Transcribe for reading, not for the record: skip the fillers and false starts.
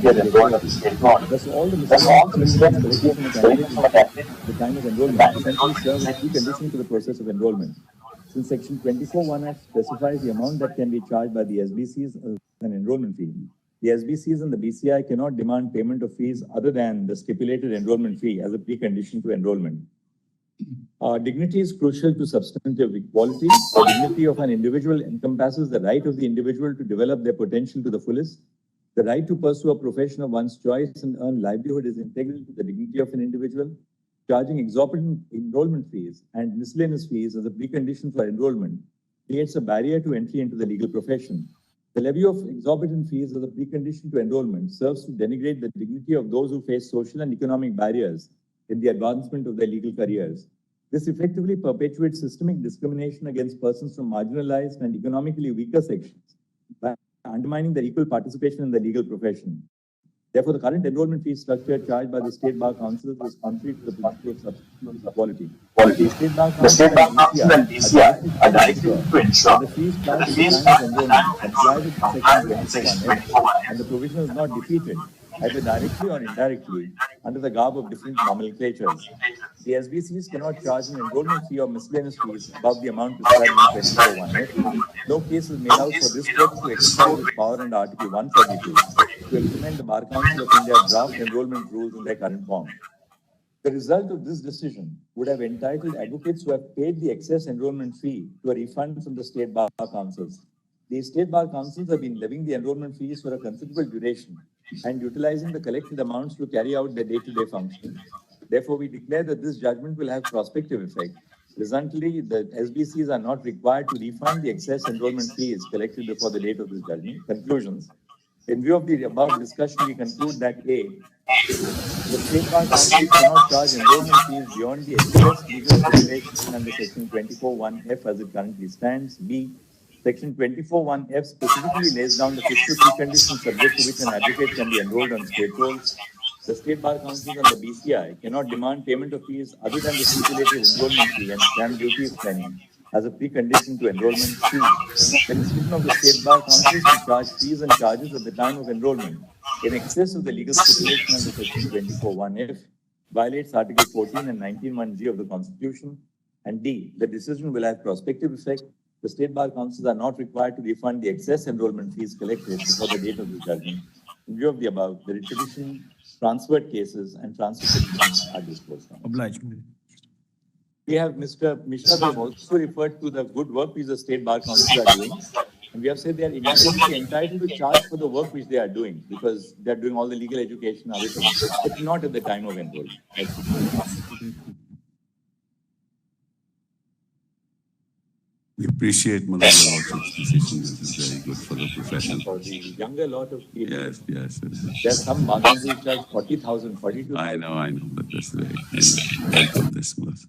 Thus, all the miscellaneous collected from a candidate at the time of enrollment essentially serve as a precondition to the process of enrollment. Since Section 24(1)(f) specifies the amount that can be charged by the SBCs as an enrollment fee, the SBCs and the BCI cannot demand payment of fees other than the stipulated enrollment fee as a precondition to enrollment. Dignity is crucial to substantive equality. The dignity of an individual encompasses the right of the individual to develop their potential to the fullest. The right to pursue a profession of one's choice and earn livelihood is integral to the dignity of an individual. Charging exorbitant enrollment fees and miscellaneous fees as a precondition for enrollment creates a barrier to entry into the legal profession. The levy of exorbitant fees as a precondition to enrollment serves to denigrate the dignity of those who face social and economic barriers in the advancement of their legal careers. This effectively perpetuates systemic discrimination against persons from marginalized and economically weaker sections by undermining their equal participation in the legal profession. Therefore, the current enrollment fee structure charged by the State Bar Council is contrary to the principle of substantive equality. The State Bar Council and DCI are directed to ensure that the fees charged at the time of enrollment comply with Section 24(1)(f), and the provision is not defeated, either directly or indirectly, under the garb of different nomenclatures. The SBCs cannot charge an enrollment fee or miscellaneous fees above the amount prescribed in 24(1)(f). No case is made out for this court to exercise its power under Article 142 to implement the Bar Council of India draft enrollment rules in their current form. The result of this decision would have entitled advocates who have paid the excess enrollment fee to a refund from the State Bar Councils. The State Bar Councils have been levying the enrollment fees for a considerable duration and utilizing the collected amounts to carry out their day-to-day functions. Therefore, we declare that this judgment will have prospective effect. Resultantly, the SBCs are not required to refund the excess enrollment fees collected before the date of this judgment. Conclusions. In view of the above discussion, we conclude that A, the State Bar Council cannot charge enrollment fees beyond the express legal stipulation under Section 24(1)(f) as it currently stands. B, Section 24(1)(f) specifically lays down the fiscal preconditions subject to which an advocate can be enrolled on state rolls. The State Bar Councils and the BCI cannot demand payment of fees other than the stipulated enrollment fee and stamp duty if any as a precondition to enrollment. C, the decision of the State Bar Councils to charge fees and charges at the time of enrollment in excess of the legal stipulation under Section 24(1)(f) violates Article 14 and 19(1)(g) of the Constitution. And D, the decision will have prospective effect. The State Bar Councils are not required to refund the excess enrollment fees collected before the date of the judgment. In view of the above, the petition, transferred cases, and transfer petitions are disposed of. Obliged. We have Mr. Mishra have also referred to the good work which the State Bar Councils are doing. And we have said they are independently entitled to charge for the work which they are doing because they are doing all the legal education and other things, but not at the time of enrollment. We appreciate Madhav's Lordship's decision. This is very good for the profession. For the younger lot of people. Yes. There are some bar councils charge 40,000, 42,000. I know, but that's the way. Anyway, welcome this, Madhav.